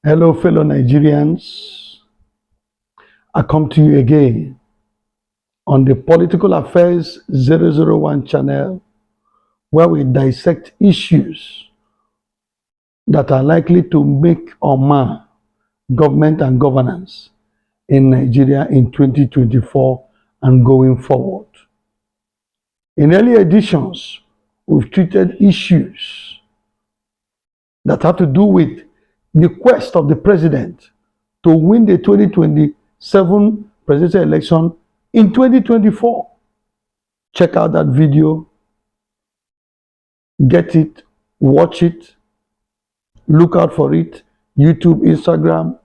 Hello, fellow Nigerians. I come to you again on the Political Affairs 001 channel, where we dissect issues that are likely to make or mar government and governance in Nigeria in 2024 and going forward. In earlier editions, we've treated issues that have to do with the quest of the president to win the 2027 presidential election in 2024. Check out that video, get it, watch it, look out for it, YouTube, Instagram,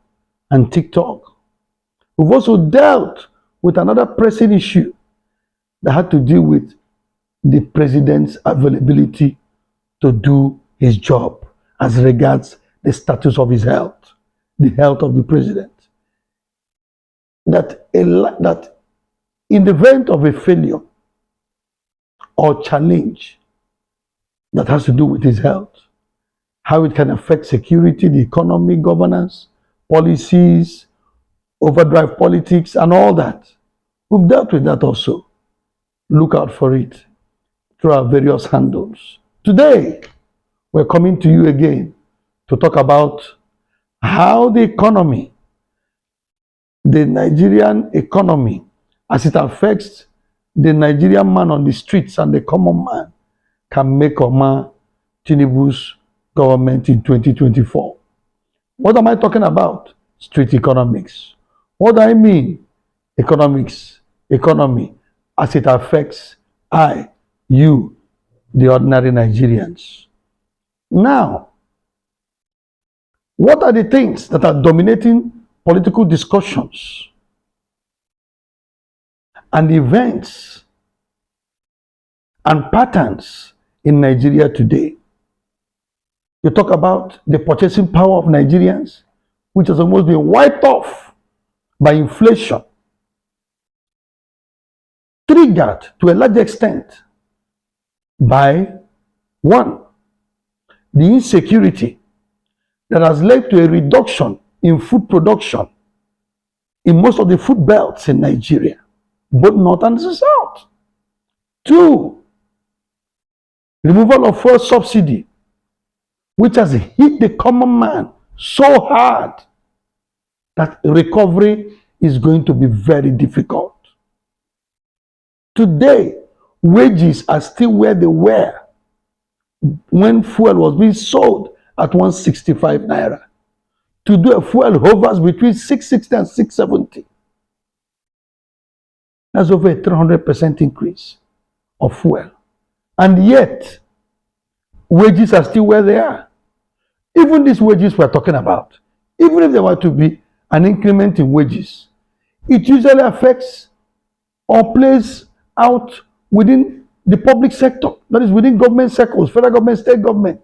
and TikTok. We've also dealt with another pressing issue that had to do with the president's availability to do his job as regards the status of his health, the health of the president. That in the event of a failure or challenge that has to do with his health, how it can affect security, the economy, governance, policies, overdrive politics, and all that. We've dealt with that also. Look out for it through our various handles. Today, we're coming to you again to talk about how the economy, the Nigerian economy, as it affects the Nigerian man on the streets and the common man, can make or mar Tinubu's government in 2024. What am I talking about? Street economics. What do I mean? Economics, economy, as it affects you, the ordinary Nigerians. Now, what are the things that are dominating political discussions and events and patterns in Nigeria today? You talk about the purchasing power of Nigerians, which has almost been wiped off by inflation, triggered to a large extent by one, the insecurity that has led to a reduction in food production in most of the food belts in Nigeria, both north and south. Two, removal of fuel subsidy, which has hit the common man so hard that recovery is going to be very difficult. Today, wages are still where they were when fuel was being sold at 165 naira. Today, fuel hovers between 660 and 670. That's over a 300% increase of fuel. And yet, wages are still where they are. Even these wages we're talking about, even if there were to be an increment in wages, it usually affects or plays out within the public sector, that is within government circles, federal government, state government.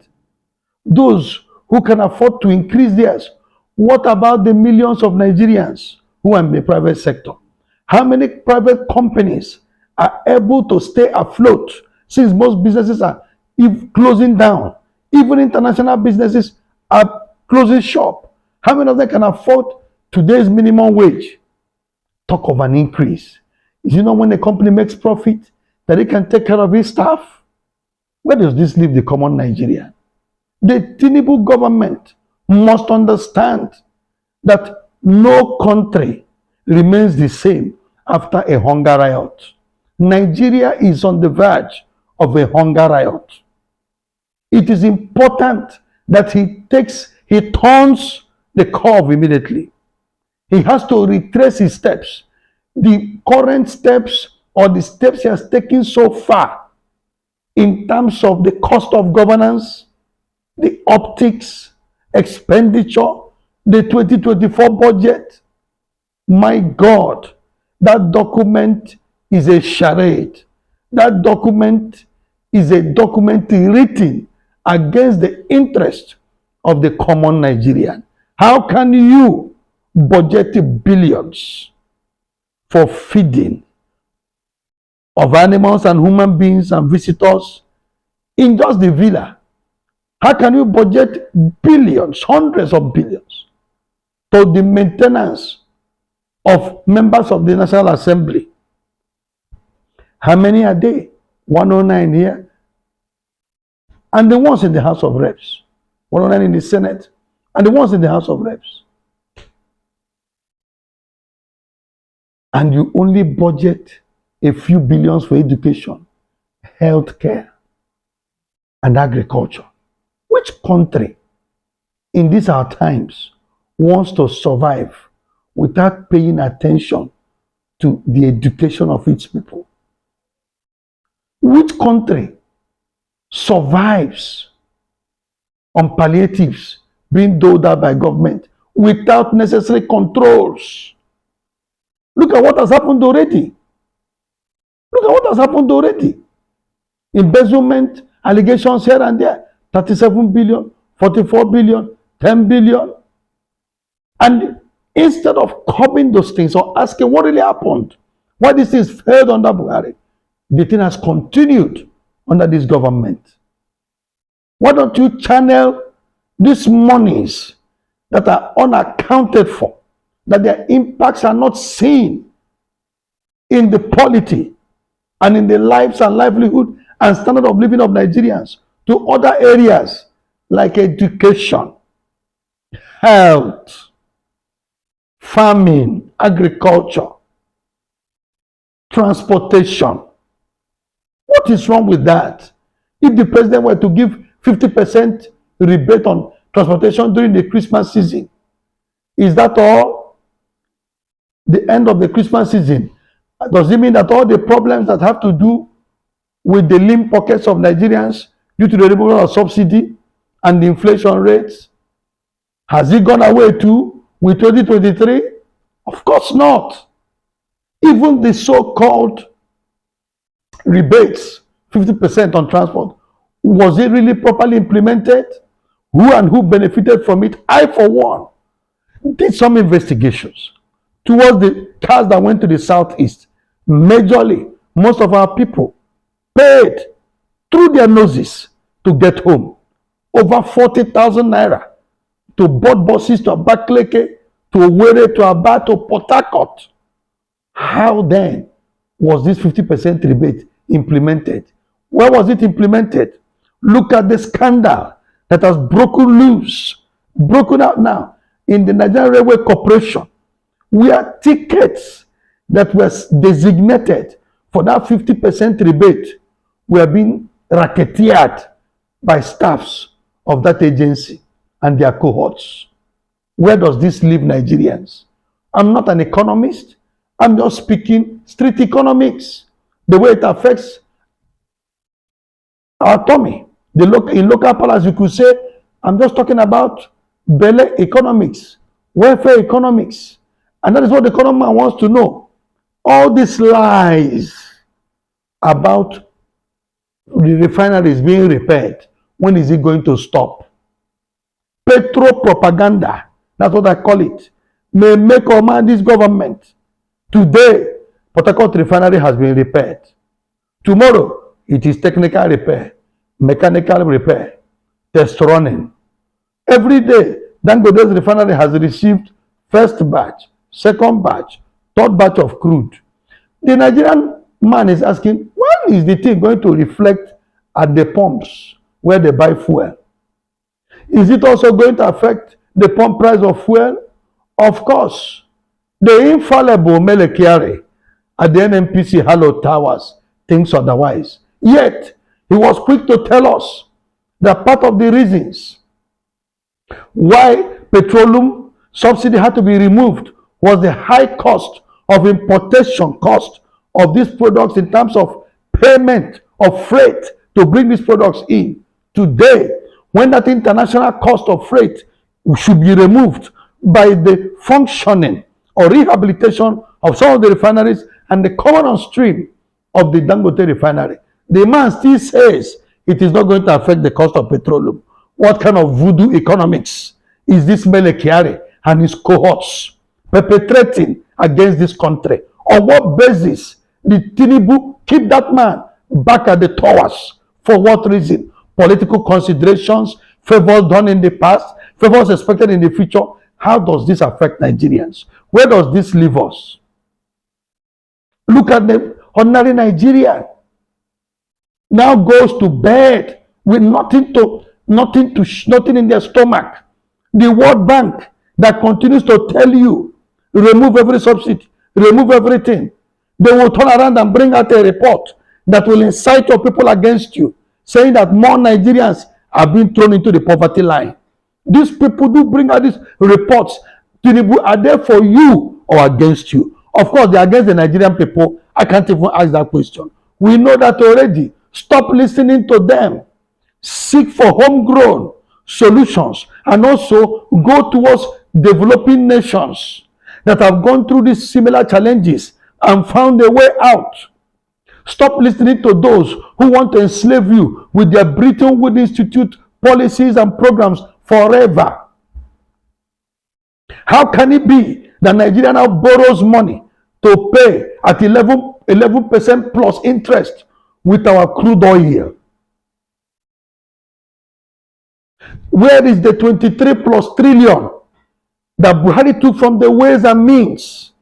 Those who can afford to increase theirs. What about the millions of Nigerians who are in the private sector? How many private companies are able to stay afloat since most businesses are closing down? Even international businesses are closing shop. How many of them can afford today's minimum wage? Talk of an increase. Is it not when a company makes profit that it can take care of its staff? Where does this leave the common Nigerian? The Tinubu government must understand that no country remains the same after a hunger riot. Nigeria is on the verge of a hunger riot. It is important that he turns the curve immediately. He has to retrace his steps. The current steps or the steps he has taken so far in terms of the cost of governance, the optics, expenditure, the 2024 budget. My God, that document is a charade. That document is a document written against the interest of the common Nigerian. How can you budget billions for feeding of animals and human beings and visitors in just the villa? How can you budget billions, hundreds of billions, to the maintenance of members of the National Assembly. How many are they? 109 here. And the ones in the House of Reps. 109 in the Senate. And the ones in the House of Reps. And you only budget a few billions for education, healthcare, and agriculture. Which country in these our times wants to survive without paying attention to the education of its people? Which country survives on palliatives being doled out by government without necessary controls? Look at what has happened already. Look at what has happened already. Embezzlement, allegations here and there. 37 billion, 44 billion, 10 billion. And instead of curbing those things or asking what really happened, why this things failed under Buhari, the thing has continued under this government. Why don't you channel these monies that are unaccounted for, that their impacts are not seen in the polity and in the lives and livelihood and standard of living of Nigerians to other areas like education, health, farming, agriculture, transportation? What is wrong with that? If the president were to give 50% rebate on transportation during the Christmas season, is that all? The end of the Christmas season, does it mean that all the problems that have to do with the lean pockets of Nigerians due to the removal of subsidy and the inflation rates, has it gone away too with 2023? Of course not. Even the so-called rebates, 50% on transport, was it really properly implemented? Who and who benefited from it? I, for one, did some investigations towards the cars that went to the southeast. Majorly, most of our people paid through their noses to get home. Over 40,000 naira to board buses to Abakaliki, to Owerri, to Aba, to Port Harcourt. How then was this 50% rebate implemented? Where was it implemented? Look at the scandal that has broken out now in the Nigerian Railway Corporation, where tickets that were designated for that 50% rebate were being racketeered by staffs of that agency and their cohorts. Where does this leave Nigerians? I'm not an economist. I'm just speaking street economics, the way it affects our tummy. In local parlance, you could say, I'm just talking about belly economics, welfare economics. And that is what the economer wants to know. All these lies about the refineries being repaired, when is it going to stop? Petro propaganda, that's what I call it, may make or man this government. Today, Port Harcourt refinery has been repaired. Tomorrow, it is technical repair, mechanical repair, test running. Every day, Dangote's refinery has received first batch, second batch, third batch of crude. The Nigerian man is asking, when is the thing going to reflect at the pumps where they buy fuel? Is it also going to affect the pump price of fuel? Of course. The infallible Mele Kyari at the NNPC Halo Towers thinks otherwise. Yet, he was quick to tell us that part of the reasons why petroleum subsidy had to be removed was the high cost of importation cost of these products in terms of payment of freight to bring these products in. Today, when that international cost of freight should be removed by the functioning or rehabilitation of some of the refineries and the coming on stream of the Dangote refinery, the man still says it is not going to affect the cost of petroleum. What kind of voodoo economics is this Mele Kyari and his cohorts perpetrating against this country? On what basis did Tinubu keep that man back at the towers? For what reason? Political considerations, favors done in the past, favors expected in the future. how does this affect Nigerians? Where does this leave us? Look at the ordinary Nigerian now goes to bed with nothing in their stomach. The World Bank that continues to tell you remove every subsidy, remove everything. They will turn around and bring out a report that will incite your people against you, saying that more Nigerians are being thrown into the poverty line. These people do bring out these reports. Tinubu, are they for you or against you? Of course, they're against the Nigerian people. I can't even ask that question. We know that already. Stop listening to them. Seek for homegrown solutions and also go towards developing nations that have gone through these similar challenges and found a way out. Stop listening to those who want to enslave you with their Bretton Woods Institute policies and programs forever. How can it be that Nigeria now borrows money to pay at 11% plus interest with our crude oil? Where is the 23 plus trillion that Buhari took from the ways and means?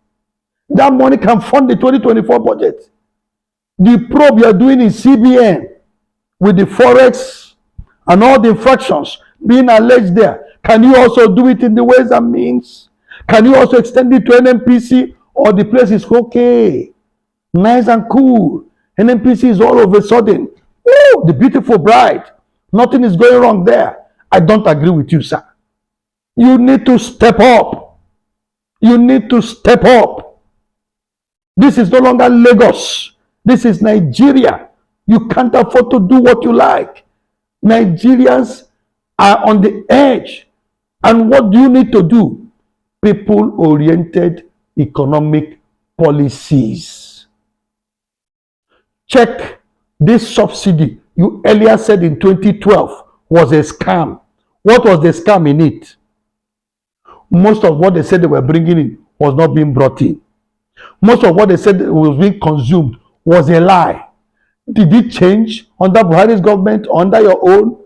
That money can fund the 2024 budget. The probe you are doing in CBN with the forex and all the infractions being alleged there, can you also do it in the ways and means? Can you also extend it to NNPC, or the place is okay, nice and cool? NNPC is all of a sudden, woo, the beautiful bride. Nothing is going wrong there. I don't agree with you, sir. You need to step up. You need to step up. This is no longer Lagos. This is Nigeria. You can't afford to do what you like. Nigerians are on the edge. And what do you need to do? People-oriented economic policies. Check this subsidy you earlier said in 2012 was a scam. What was the scam in it? Most of what they said they were bringing in was not being brought in. Most of what they said was being consumed was a lie. Did it change under Buhari's government, under your own?